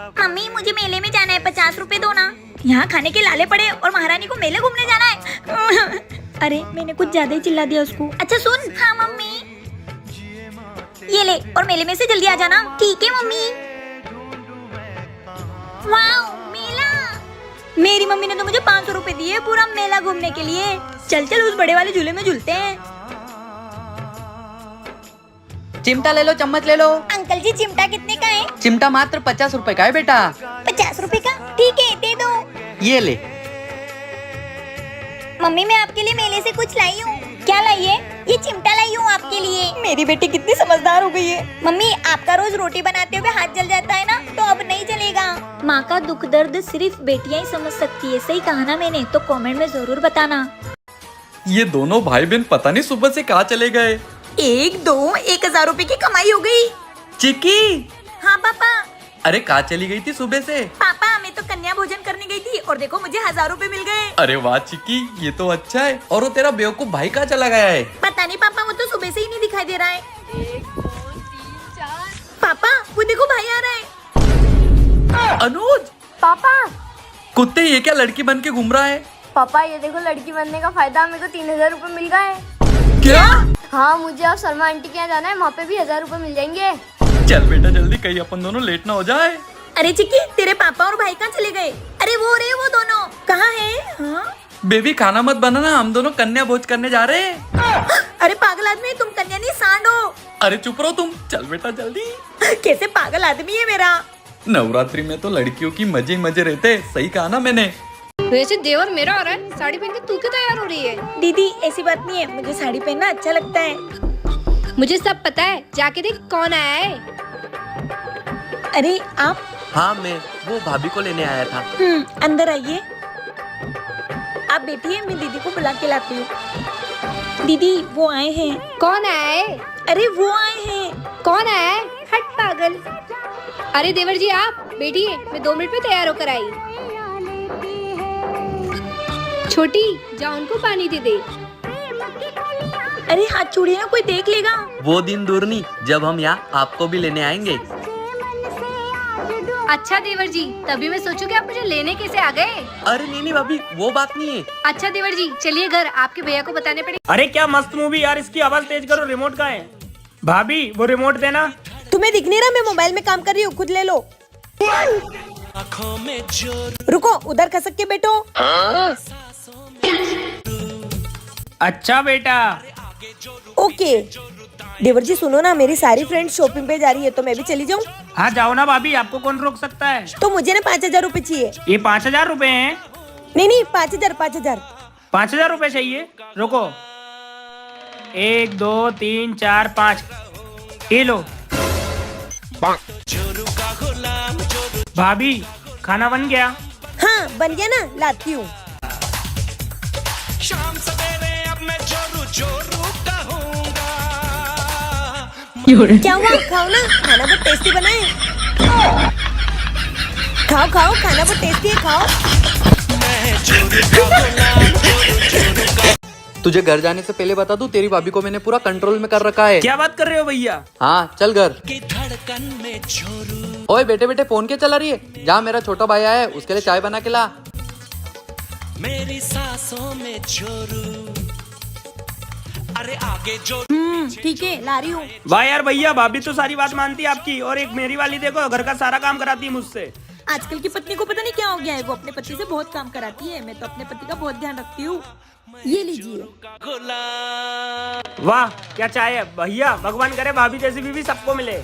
Mummy मुझे मेले में जाना है, 50 रुपए दो ना। यहाँ खाने के लाले पड़े और महारानी को मेले घूमने जाना है। अरे मैंने कुछ ज्यादा ही चिल्ला दिया उसको। अच्छा सुन। हाँ मम्मी। ये ले और मेले में से जल्दी आ जाना। ठीक है मम्मी। वाओ मेला। मेरी मम्मी ने तो मुझे 500 रुपए दिए पूरा मेला घूमने के लिए। चल चल उस बड़े वाले झूले में झूलते हैं। चिमटा ले लो, चम्मच ले लो। अंकल जी चिमटा कितने का है? चिमटा मात्र 50 रुपए का है बेटा। 50 रुपए का? ठीक है दे दो। ये ले। मम्मी मैं आपके लिए मेले से कुछ लाई हूँ। क्या लाई है? ये चिमटा लाई हूँ आपके लिए। मेरी बेटी कितनी समझदार हो गई है। मम्मी आपका रोज रोटी बनाते हुए हाथ जल जाता है ना, तो अब नहीं जलेगा। माँ का दुख दर्द सिर्फ बेटियां ही समझ सकती है। सही कहा ना मैंने? तो कमेंट में जरूर बताना। ये दोनों भाई बहन पता नहीं सुबह से कहाँ चले गए। 1,000 रुपए की कमाई हो गई। चिक्की। हाँ पापा। अरे कहाँ चली गई थी सुबह से? पापा मैं तो कन्या भोजन करने गई थी और देखो मुझे 1000 रुपए मिल गए। अरे वाह चिक्की, ये तो अच्छा है। और वो तेरा बेवकूफ भाई कहाँ चला गया है? पता नहीं पापा, वो तो सुबह से ही नहीं दिखाई दे रहा है। 1 2 3 4। पापा वो देखो भाई आ रहा है। अनुज। पापा कुत्ते ये क्या लड़की बन के घूम रहा है? पापा ये देखो लड़की बनने का फायदा, मेरे को 3000 रुपए मिल गए। क्या? हाँ मुझे और शर्मा आंटी के यहाँ जाना है, वहाँ पे भी 1000 रुपए मिल जाएंगे। चल बेटा जल्दी, कहीं अपन दोनों लेट ना हो जाए। अरे चिक्की तेरे पापा और भाई कहाँ चले गए? अरे वो रे वो दोनों कहाँ है? हाँ? बेबी खाना मत बनाना, हम दोनों कन्या भोज करने जा रहे हैं। अरे पागल आदमी, तुम कन्या नहीं सांड हो। अरे चुप रहो तुम, चल बेटा जल्दी। कैसे पागल आदमी है मेरा। नवरात्रि में तो लड़कियों की मजे ही मजे रहते। सही कहा ना मैंने? वैसे देवर मेरा हो रहा है, साड़ी पहन के तू क्यों तैयार हो रही है? दीदी ऐसी बात नहीं है, मुझे साड़ी पहनना अच्छा लगता है। मुझे सब पता है, जाके देख कौन आया है। अरे आप? हाँ मैं वो भाभी को लेने आया था। अंदर आइए। आप बैठिए, मैं दीदी को बुला के लाती हूँ। दीदी वो आए हैं। कौन आया है? अरे वो आए हैं। कौन आया है? हट पागल। अरे देवर जी आप बैठिए, मैं 2 मिनट में तैयार होकर आई। छोटी जा उनको पानी दे दे। अरे हाथ छोड़िए ना, कोई देख लेगा। वो दिन दूर नहीं जब हम यहाँ आपको भी लेने आएंगे। अच्छा देवर जी, तभी मैं सोचूं कि आप मुझे लेने कैसे आ गए। अरे नहीं भाभी, वो बात नहीं है। अच्छा देवर जी चलिए घर, आपके भैया को बताने पड़े। अरे क्या मस्त मूवी यार, इसकी आवाज तेज करो। रिमोट कहाँ है? भाभी वो रिमोट देना। तुम्हें दिख नहीं रहा मैं मोबाइल में काम कर रही हूँ, खुद ले लो। रुको, उधर खसक के बैठो। अच्छा बेटा। ओके। देवर जी सुनो ना, मेरी सारी फ्रेंड्स शॉपिंग पे जा रही है, तो मैं भी चली जाऊँ? हाँ जाओ ना भाभी, आपको कौन रोक सकता है। तो मुझे ना 5000 रुपए चाहिए। ये 5000 रुपए हैं? नहीं 5000। 5000 रुपए चाहिए? रुको, 1 2 3 4 5, ये लो। भाभी खाना बन गया? हाँ बन गया ना, लाती हूँ। शाम सवेरे अब मैं जोरू जोरू कहूँगा। क्या हुआ? खाओ ना, खाना बहुत टेस्टी बना है। खाओ खाओ, खाना बहुत टेस्टी है, खाओ। तुझे घर जाने से पहले बता दूं, तेरी भाभी को मैंने पूरा कंट्रोल में कर रखा है। क्या बात कर रहे हो भैया? हाँ चल घर। धड़कन में जोरू। ओए बेटे बेटे फोन क्या चला रही है? जा मेरा छोटा भाई आया है, उसके लिए चाय बना के ला। मेरी सांसों में जोरू। अरे आगे जोरू। ठीक है ला रही हूँ। वाह यार भैया, भाभी तो सारी बात मानती है आपकी। और एक मेरी वाली देखो, घर का सारा काम कराती है मुझसे। आजकल की पत्नी को पता नहीं क्या हो गया है, वो अपने पति से बहुत काम कराती है। मैं तो अपने पति का बहुत ध्यान रखती हूँ। ये लीजिए। वाह क्या चाय है भैया, भगवान करे भाभी जैसी बीवी सबको मिले।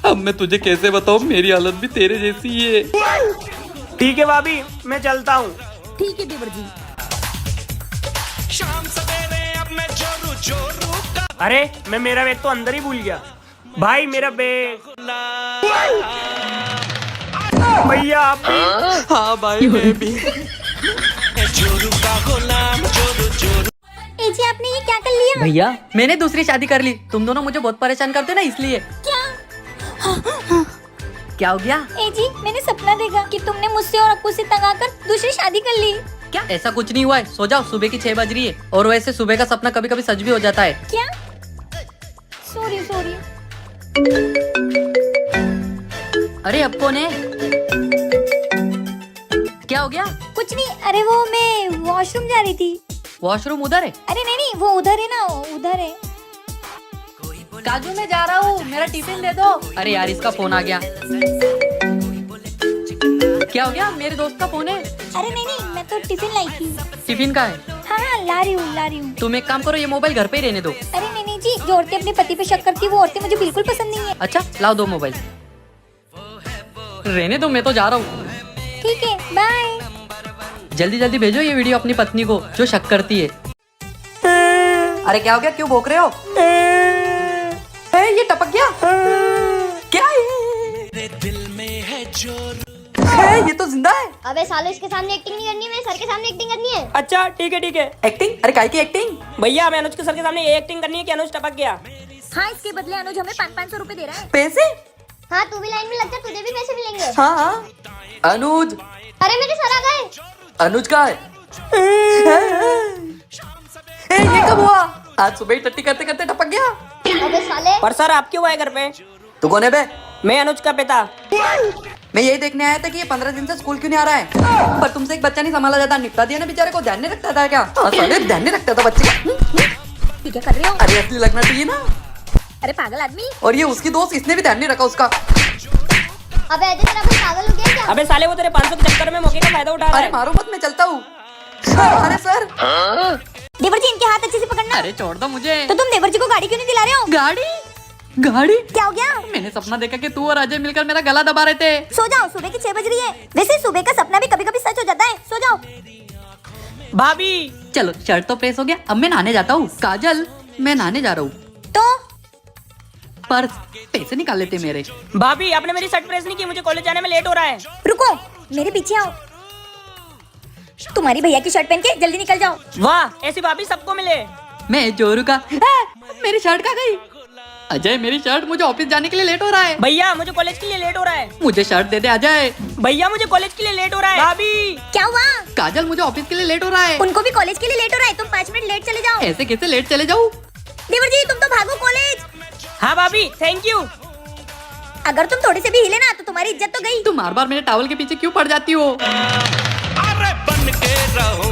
अब मैं तुझे कैसे बताऊँ, मेरी हालत भी तेरे जैसी ही है। ठीक है भाभी, मैं चलता हूँ। ठीक है देवर जी। शाम सवेरे अब मैं जोरू जोरू का। अरे मैं मेरा बैग तो अंदर ही भूल गया। भाई मेरा बैग। भैया आप भी? हाँ भाई मैं भी। जोरू का गुलाम जोरू जोरू। ए जी आपने ये क्या कर लिया? भैया मैंने दूसरी शादी कर ली, तुम दोनों मुझे बहुत परेशान करते ना इसलिए। क्या? क्या हो गया? ए जी मैंने सपना देखा कि तुमने मुझसे और अक्कू से तंग आकर दूसरी शादी कर ली। क्या? ऐसा कुछ नहीं हुआ है, सो जाओ, सुबह की 6 बज रही है। और वैसे सुबह का सपना कभी कभी सच भी हो जाता है। क्या? सॉरी। अरे अब कौन है? क्या हो गया? कुछ नहीं, अरे वो मैं वॉशरूम जा रही थी। वॉशरूम उधर है? अरे नहीं नहीं, वो उधर है ना, उधर है। काजू मैं जा रहा हूँ, मेरा टिफिन दे दो। अरे यार इसका फोन आ गया। क्या हो गया? मेरे दोस्त का फोन है। अरे नहीं नहीं, मैं तो टिफिन लाई थी। टिफिन का है? हाँ हाँ, ला रही हूँ। तुम एक काम करो, ये मोबाइल घर पे ही रहने दो। अरे नहीं नहीं जी, जो औरतें अपने पति पे शक करती है वो औरतें मुझे बिल्कुल पसंद नहीं है। अच्छा लाओ दो मोबाइल। रहने दो, मैं तो जा रहा हूँ। ठीक है, बाय। जल्दी जल्दी भेजो ये वीडियो अपनी पत्नी को जो शक करती है। अरे क्या हो गया, क्यों भौंक रहे हो? ये टपक गया। क्या है? दिल में है जो ये तो जिंदा है। अबे सालो, इसके सामने एक्टिंग नहीं करनी है, मेरे सर के सामने एक्टिंग करनी है। अच्छा ठीक है। एक्टिंग? अरे काय की एक्टिंग? भैया हमें अनुज के सर के सामने ये एक्टिंग करनी है कि अनुज टपक गया। हाँ, इसके बदले अनुज हमें 500 रुपए दे रहा है। पैसे? हाँ, तू भी लाइन में लग जा, तुझे भी पैसे मिलेंगे। हाँ। अनुज, अरे मेरे सर आ गए। अनुज का है? ये कब हुआ? आज सुबह ही टट्टी करते करते टपक गया। अबे साले, पर सर आप क्यों आए घर पे? तू कौन है बे? मैं अनुज का पिता। मैं यही देखने आया था कि ये 15 दिन से स्कूल क्यों नहीं आ रहा है। पर तुमसे एक बच्चा नहीं संभाला जाता, निपटा दिया ना बेचारे को। ध्यान नहीं रखता था क्या? साले ध्यान नहीं रखता था बच्चे का। ठीक है, कर रही हूँ। अरे असली लगना चाहिए ना। अरे पागल आदमी। और ये उसकी दोस्त, इसने भी ध्यान नहीं रखा उसका। अबे अजय तेरा कोई पागल हो गया क्या? अबे साले वो तेरे 500 के चक्कर में मौके का फायदा उठा रहा अरे है। मारो मत, मैं चलता हूँ। अरे सर। देवर जी, इनके हाथ अच्छे से पकड़ना। अरे छोड़ दो मुझे। तो तुम देवर जी को गाड़ी क्यों नहीं दिला रहे हो? गाड़ी? क्या हो गया? मैंने सपना देखा कि तू और अजय मिलकर मेरा गला दबा रहे थे। सो जाओ, सुबह की 6 बज रही है। वैसे सुबह का सपना भी कभी कभी सच हो जाता है। सो जाओ। भाभी चलो शर्ट तो प्रेस हो गया, अब मैं नहाने जाता हूँ। काजल, मैं नहाने जा रहा हूँ। तो पर्स, पैसे निकाल लेते मेरे। भाभी आपने मेरी शर्ट प्रेस नहीं की, मुझे कॉलेज जाने में लेट हो रहा है। रुको, मेरे पीछे आओ। तुम्हारी भैया की शर्ट पहन के जल्दी निकल जाओ। वाह, ऐसी भाभी सबको मिले। मैं जोरू का। मेरी शर्ट कहाँ गई? अजय मेरी शर्ट, मुझे ऑफिस जाने के लिए लेट हो रहा है। भैया मुझे कॉलेज के लिए लेट हो रहा है। मुझे शर्ट दे दे अजय। भैया मुझे कॉलेज के लिए लेट हो रहा है। भाभी क्या हुआ? काजल मुझे ऑफिस के लिए लेट हो रहा है। उनको भी कॉलेज के लिए लेट हो रहा है। तुम 5 मिनट लेट चले जाओ। ऐसे कैसे लेट चले जाऊँ? देवर जी, तुम तो भागो कॉलेज। हाँ भाभी थैंक यू। अगर तुम थोड़े से भी हिले ना तो तुम्हारी इज्जत तो गई। तुम बार बार मेरे टॉवल के पीछे क्यों पड़ जाती हो? अरे बन के रहो